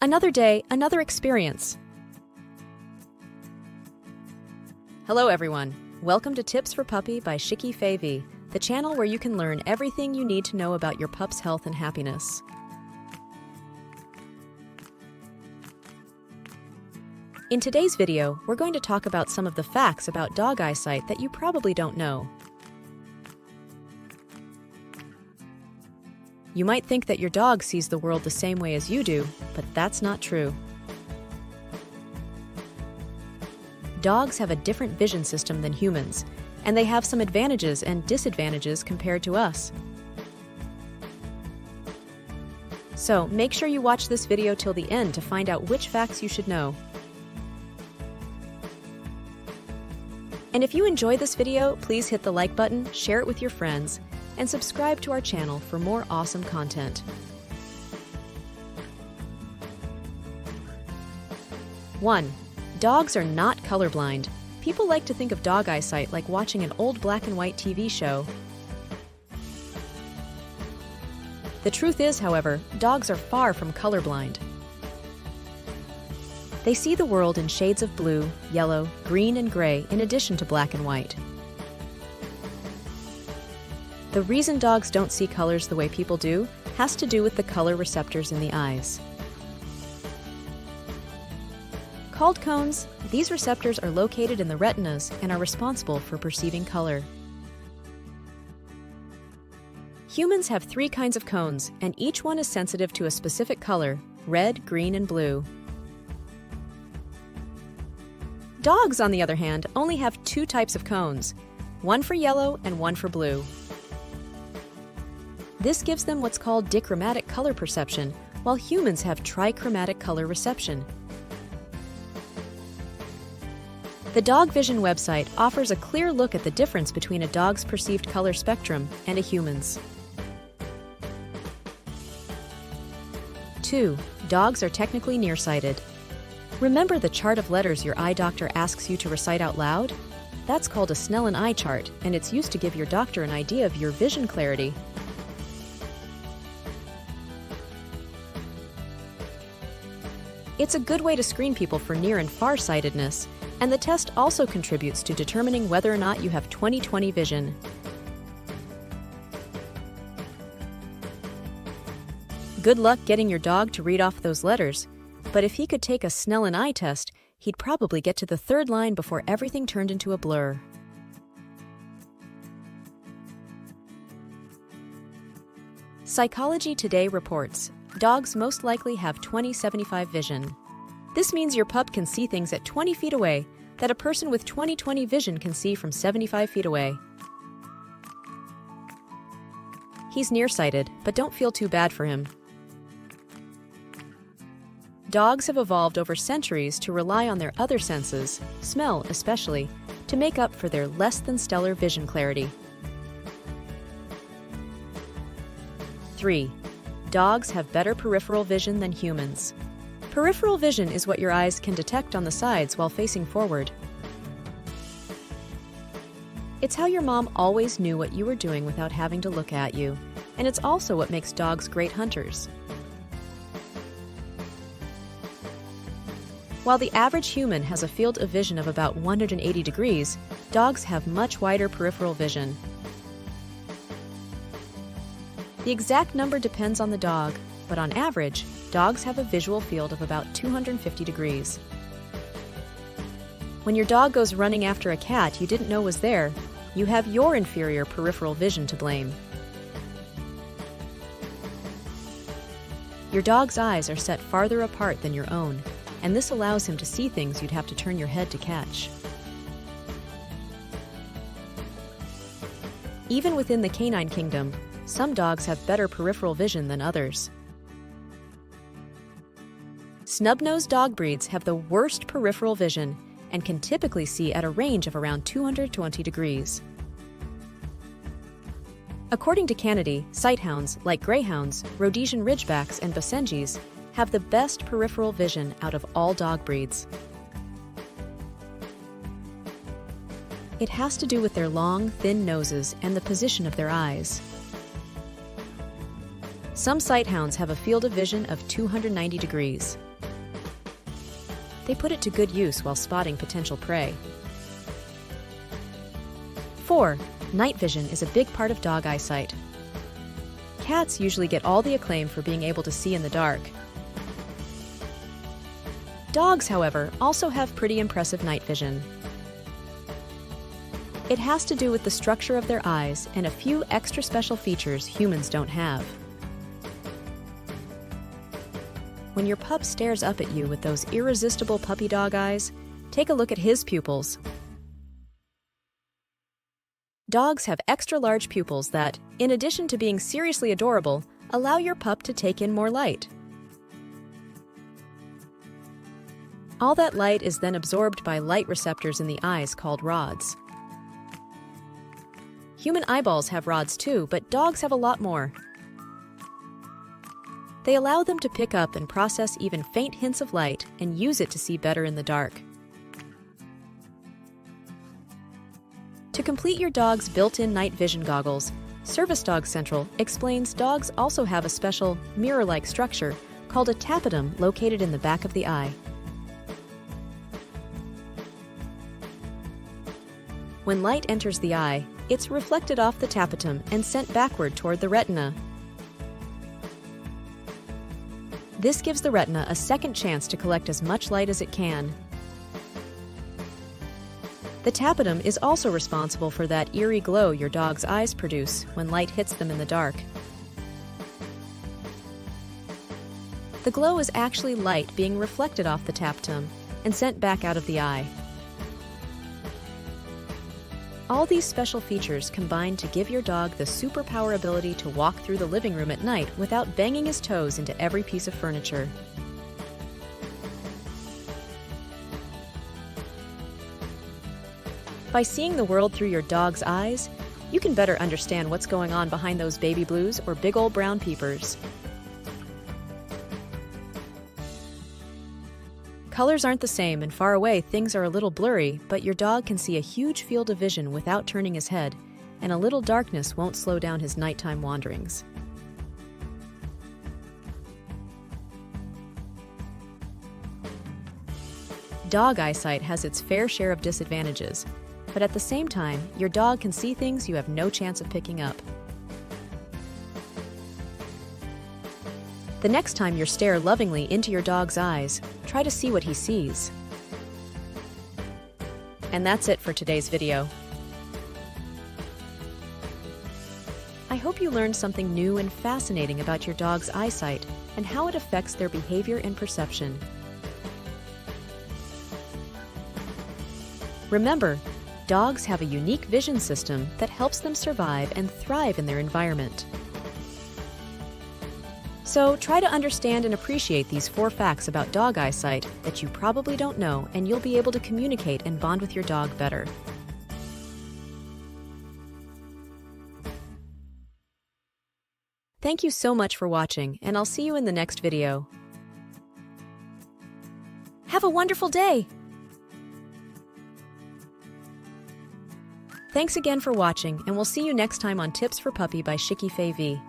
Another day, another experience. Hello everyone. Welcome to Tips for Puppy by ShikyFAV, the channel where you can learn everything you need to know about your pup's health and happiness. In today's video, we're going to talk about some of the facts about dog eyesight that you probably don't know. You might think that your dog sees the world the same way as you do, but that's not true. Dogs have a different vision system than humans, and they have some advantages and disadvantages compared to us. So, make sure you watch this video till the end to find out which facts you should know. And if you enjoyed this video, please hit the like button, share it with your friends, and subscribe to our channel for more awesome content. 1. Dogs are not colorblind. People like to think of dog eyesight like watching an old black and white TV show. The truth is, however, dogs are far from colorblind. They see the world in shades of blue, yellow, green, and gray in addition to black and white. The reason dogs don't see colors the way people do has to do with the color receptors in the eyes. Called cones, these receptors are located in the retinas and are responsible for perceiving color. Humans have 3 kinds of cones, and each one is sensitive to a specific color: red, green, and blue. Dogs, on the other hand, only have 2 types of cones, one for yellow and one for blue. This gives them what's called dichromatic color perception, while humans have trichromatic color reception. The Dog Vision website offers a clear look at the difference between a dog's perceived color spectrum and a human's. 2. Dogs are technically nearsighted. Remember the chart of letters your eye doctor asks you to recite out loud? That's called a Snellen eye chart, and it's used to give your doctor an idea of your vision clarity. It's a good way to screen people for near and far-sightedness, and the test also contributes to determining whether or not you have 20/20 vision. Good luck getting your dog to read off those letters, but if he could take a Snellen eye test, he'd probably get to the 3rd line before everything turned into a blur. Psychology Today reports, dogs most likely have 20/75 vision. This means your pup can see things at 20 feet away that a person with 20/20 vision can see from 75 feet away. He's nearsighted, but don't feel too bad for him. Dogs have evolved over centuries to rely on their other senses, smell especially, to make up for their less than stellar vision clarity. 3. Dogs have better peripheral vision than humans. Peripheral vision is what your eyes can detect on the sides while facing forward. It's how your mom always knew what you were doing without having to look at you, and it's also what makes dogs great hunters. While the average human has a field of vision of about 180 degrees, dogs have much wider peripheral vision. The exact number depends on the dog, but on average, dogs have a visual field of about 250 degrees. When your dog goes running after a cat you didn't know was there, you have your inferior peripheral vision to blame. Your dog's eyes are set farther apart than your own, and this allows him to see things you'd have to turn your head to catch. Even within the canine kingdom, some dogs have better peripheral vision than others. Snub-nosed dog breeds have the worst peripheral vision and can typically see at a range of around 220 degrees. According to Kennedy, sighthounds like greyhounds, Rhodesian ridgebacks, and Basenjis have the best peripheral vision out of all dog breeds. It has to do with their long, thin noses and the position of their eyes. Some sighthounds have a field of vision of 290 degrees. They put it to good use while spotting potential prey. 4. Night vision is a big part of dog eyesight. Cats usually get all the acclaim for being able to see in the dark. Dogs, however, also have pretty impressive night vision. It has to do with the structure of their eyes and a few extra special features humans don't have. When your pup stares up at you with those irresistible puppy dog eyes, take a look at his pupils. Dogs have extra large pupils that, in addition to being seriously adorable, allow your pup to take in more light. All that light is then absorbed by light receptors in the eyes called rods. Human eyeballs have rods too, but dogs have a lot more. They allow them to pick up and process even faint hints of light and use it to see better in the dark. To complete your dog's built-in night vision goggles, Service Dog Central explains dogs also have a special, mirror-like structure called a tapetum located in the back of the eye. When light enters the eye, it's reflected off the tapetum and sent backward toward the retina. This gives the retina a second chance to collect as much light as it can. The tapetum is also responsible for that eerie glow your dog's eyes produce when light hits them in the dark. The glow is actually light being reflected off the tapetum and sent back out of the eye. All these special features combine to give your dog the superpower ability to walk through the living room at night without banging his toes into every piece of furniture. By seeing the world through your dog's eyes, you can better understand what's going on behind those baby blues or big old brown peepers. Colors aren't the same, and far away things are a little blurry, but your dog can see a huge field of vision without turning his head, and a little darkness won't slow down his nighttime wanderings. Dog eyesight has its fair share of disadvantages, but at the same time, your dog can see things you have no chance of picking up. The next time you stare lovingly into your dog's eyes, try to see what he sees. And that's it for today's video. I hope you learned something new and fascinating about your dog's eyesight and how it affects their behavior and perception. Remember, dogs have a unique vision system that helps them survive and thrive in their environment. So try to understand and appreciate these 4 facts about dog eyesight that you probably don't know, and you'll be able to communicate and bond with your dog better. Thank you so much for watching, and I'll see you in the next video. Have a wonderful day! Thanks again for watching, and we'll see you next time on Tips for Puppy by ShikyFAV.